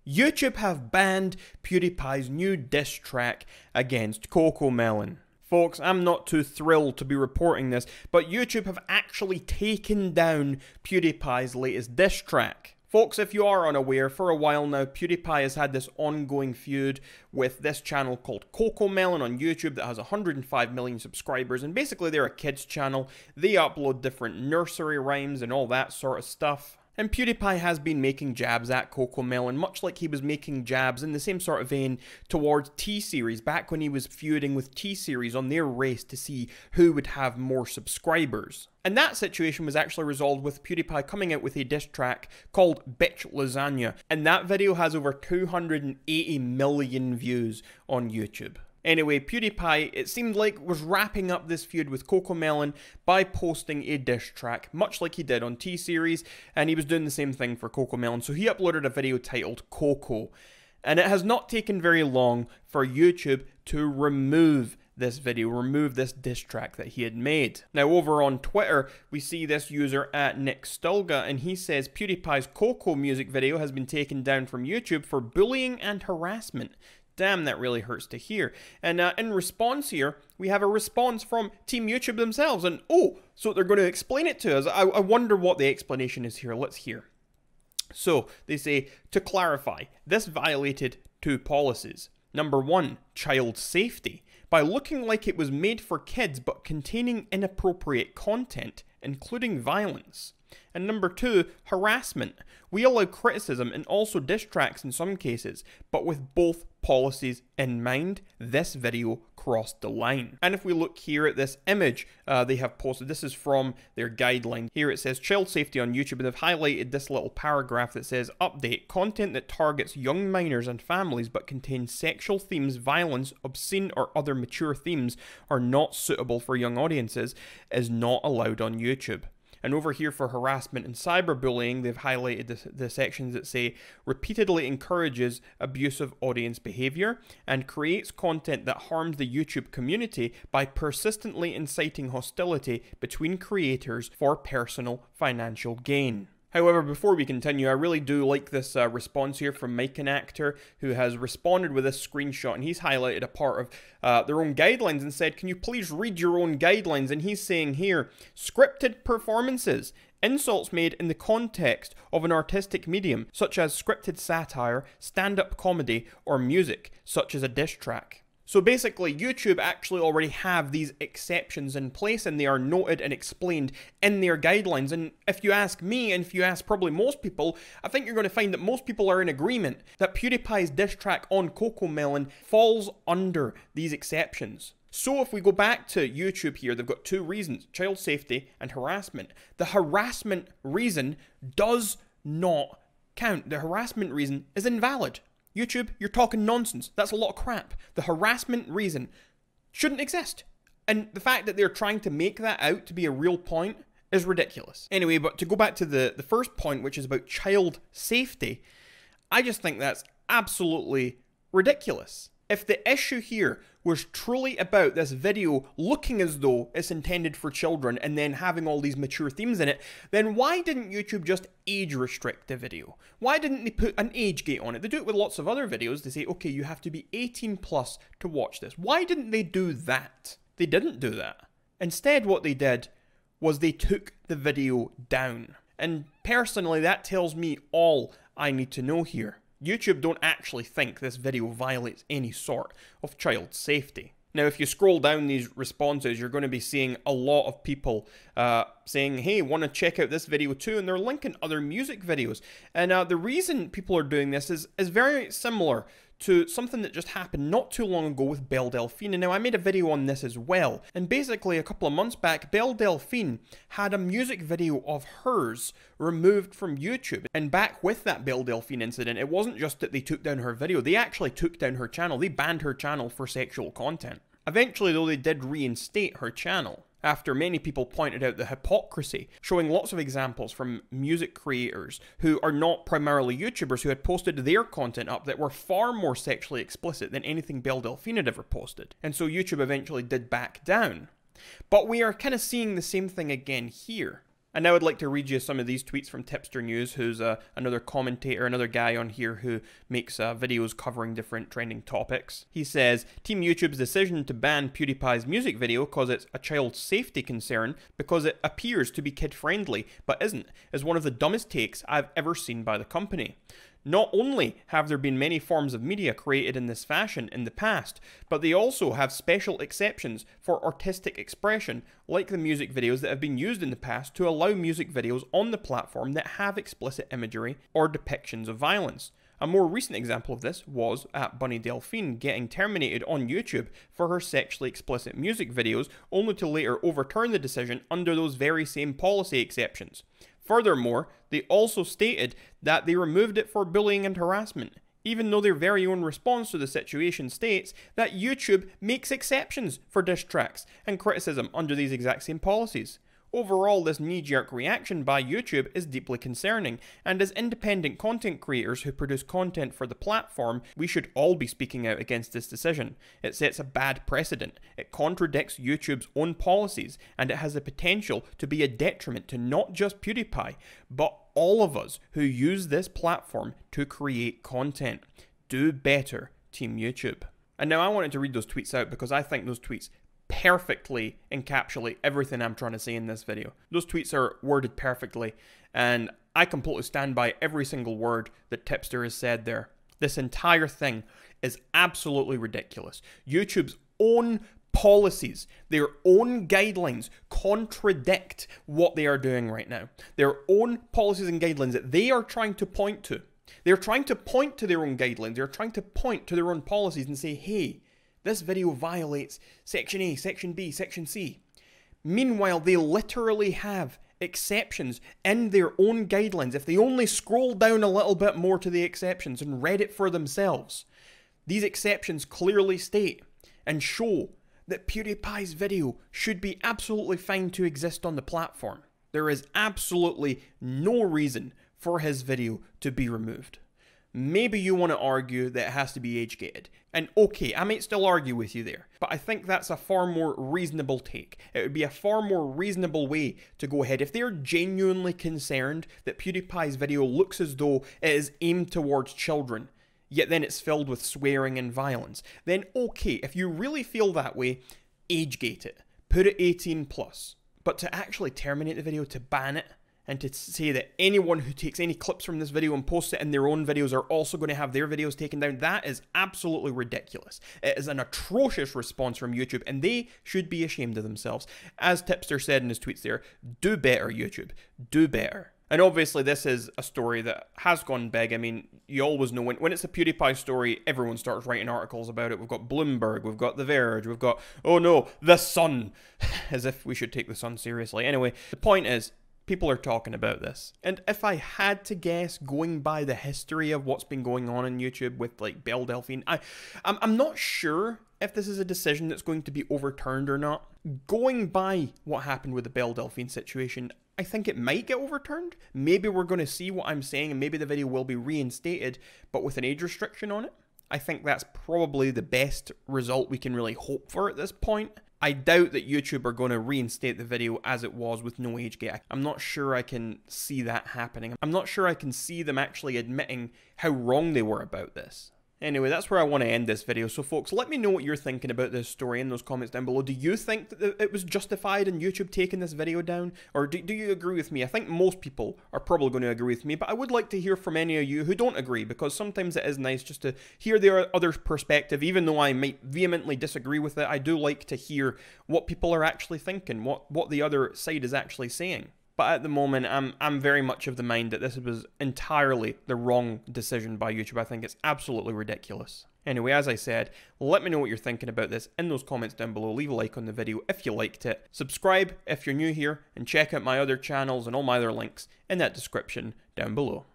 YouTube have banned PewDiePie's new diss track against Cocomelon. Folks, I'm not too thrilled to be reporting this, but YouTube have actually taken down PewDiePie's latest diss track. Folks, if you are unaware, for a while now, PewDiePie has had this ongoing feud with this channel called Cocomelon on YouTube that has 105 million subscribers, and basically they're a kids channel. They upload different nursery rhymes and all that sort of stuff. And PewDiePie has been making jabs at Cocomelon, much like he was making jabs in the same sort of vein towards T-Series, back when he was feuding with T-Series on their race to see who would have more subscribers. And that situation was actually resolved with PewDiePie coming out with a diss track called Bitch Lasagna, and that video has over 280 million views on YouTube. Anyway, PewDiePie, it seemed like, was wrapping up this feud with Cocomelon by posting a diss track, much like he did on T-Series, and he was doing the same thing for Cocomelon, so he uploaded a video titled Coco. And it has not taken very long for YouTube to remove this video, remove this diss track that he had made. Now over on Twitter, we see this user at Nick Stulga, and he says PewDiePie's Coco music video has been taken down from YouTube for bullying and harassment. Damn, that really hurts to hear. And in response here, we have a response from Team YouTube themselves. And oh, so they're going to explain it to us. I wonder what the explanation is here. Let's hear. So they say, to clarify, this violated two policies. Number 1, child safety, by looking like it was made for kids but containing inappropriate content, including violence. And number 2, harassment. We allow criticism and also diss tracks in some cases, but with both policies in mind, this video crossed the line. And if we look here at this image they have posted, this is from their guideline. Here it says child safety on YouTube, and they've highlighted this little paragraph that says update, content that targets young minors and families but contains sexual themes, violence, obscene or other mature themes are not suitable for young audiences is not allowed on YouTube. And over here for harassment and cyberbullying, they've highlighted the sections that say repeatedly encourages abusive audience behavior and creates content that harms the YouTube community by persistently inciting hostility between creators for personal financial gain. However, before we continue, I really do like this response here from Mike an Actor, who has responded with this screenshot, and he's highlighted a part of their own guidelines and said, can you please read your own guidelines? And he's saying here, scripted performances, insults made in the context of an artistic medium, such as scripted satire, stand-up comedy, or music, such as a diss track. So basically, YouTube actually already have these exceptions in place, and they are noted and explained in their guidelines. And if you ask me, and if you ask probably most people, I think you're going to find that most people are in agreement that PewDiePie's diss track on Cocomelon falls under these exceptions. So if we go back to YouTube here, they've got two reasons, child safety and harassment. The harassment reason does not count. The harassment reason is invalid. YouTube, you're talking nonsense. That's a lot of crap. The harassment reason shouldn't exist. And the fact that they're trying to make that out to be a real point is ridiculous. Anyway, but to go back to the first point, which is about child safety, I just think that's absolutely ridiculous. If the issue here was truly about this video looking as though it's intended for children and then having all these mature themes in it, then why didn't YouTube just age restrict the video? Why didn't they put an age gate on it? They do it with lots of other videos. They say, okay, you have to be 18 plus to watch this. Why didn't they do that? They didn't do that. Instead, what they did was they took the video down. And personally, that tells me all I need to know here. YouTube don't actually think this video violates any sort of child safety. Now, if you scroll down these responses, you're going to be seeing a lot of people saying, hey, want to check out this video too, and they're linking other music videos. And the reason people are doing this is very similar to something that just happened not too long ago with Belle Delphine. And now I made a video on this as well. And basically a couple of months back, Belle Delphine had a music video of hers removed from YouTube. And back with that Belle Delphine incident, it wasn't just that they took down her video, they actually took down her channel. They banned her channel for sexual content. Eventually though, they did reinstate her channel, after many people pointed out the hypocrisy, showing lots of examples from music creators who are not primarily YouTubers who had posted their content up that were far more sexually explicit than anything Belle Delphine had ever posted. And so YouTube eventually did back down. But we are kind of seeing the same thing again here. And now I'd like to read you some of these tweets from Tipster News, who's another commentator, another guy on here who makes videos covering different trending topics. He says, Team YouTube's decision to ban PewDiePie's music video cause it's a child safety concern because it appears to be kid-friendly, but isn't, is one of the dumbest takes I've ever seen by the company. Not only have there been many forms of media created in this fashion in the past, but they also have special exceptions for artistic expression, like the music videos that have been used in the past to allow music videos on the platform that have explicit imagery or depictions of violence. A more recent example of this was at Bunny Delphine getting terminated on YouTube for her sexually explicit music videos, only to later overturn the decision under those very same policy exceptions. Furthermore, they also stated that they removed it for bullying and harassment, even though their very own response to the situation states that YouTube makes exceptions for diss tracks and criticism under these exact same policies. Overall, this knee-jerk reaction by YouTube is deeply concerning, and as independent content creators who produce content for the platform, we should all be speaking out against this decision. It sets a bad precedent, it contradicts YouTube's own policies, and it has the potential to be a detriment to not just PewDiePie, but all of us who use this platform to create content. Do better, Team YouTube. And now I wanted to read those tweets out because I think those tweets perfectly encapsulate everything I'm trying to say in this video. Those tweets are worded perfectly, and I completely stand by every single word that Tipster has said there. This entire thing is absolutely ridiculous. YouTube's own policies, their own guidelines contradict what they are doing right now. Their own policies and guidelines that they are trying to point to. They're trying to point to their own guidelines. They're trying to point to their own policies and say, hey, this video violates Section A, Section B, Section C. Meanwhile, they literally have exceptions in their own guidelines. If they only scroll down a little bit more to the exceptions and read it for themselves, these exceptions clearly state and show that PewDiePie's video should be absolutely fine to exist on the platform. There is absolutely no reason for his video to be removed. Maybe you want to argue that it has to be age-gated. And okay, I might still argue with you there, but I think that's a far more reasonable take. It would be a far more reasonable way to go ahead. If they're genuinely concerned that PewDiePie's video looks as though it is aimed towards children, yet then it's filled with swearing and violence, then okay, if you really feel that way, age-gate it. Put it 18+. But to actually terminate the video, to ban it, and to say that anyone who takes any clips from this video and posts it in their own videos are also going to have their videos taken down, that is absolutely ridiculous. It is an atrocious response from YouTube, and they should be ashamed of themselves. As Tipster said in his tweets there, do better, YouTube. Do better. And obviously this is a story that has gone big. I mean, you always know when it's a PewDiePie story, everyone starts writing articles about it. We've got Bloomberg, we've got The Verge, we've got, oh no, The Sun, as if we should take The Sun seriously. Anyway, the point is, people are talking about this. And if I had to guess, going by the history of what's been going on YouTube with like Belle Delphine, I'm not sure if this is a decision that's going to be overturned or not. Going by what happened with the Belle Delphine situation, I think it might get overturned. Maybe we're going to see what I'm saying and maybe the video will be reinstated, but with an age restriction on it. I think that's probably the best result we can really hope for at this point. I doubt that YouTube are going to reinstate the video as it was with no age gate. I'm not sure I can see that happening. I'm not sure I can see them actually admitting how wrong they were about this. Anyway, that's where I want to end this video. So folks, let me know what you're thinking about this story in those comments down below. Do you think that it was justified in YouTube taking this video down? Or do you agree with me? I think most people are probably going to agree with me, but I would like to hear from any of you who don't agree, because sometimes it is nice just to hear the other perspective. Even though I might vehemently disagree with it, I do like to hear what people are actually thinking, what the other side is actually saying. But at the moment, I'm very much of the mind that this was entirely the wrong decision by YouTube. I think it's absolutely ridiculous. Anyway, as I said, let me know what you're thinking about this in those comments down below. Leave a like on the video if you liked it. Subscribe if you're new here, and check out my other channels and all my other links in that description down below.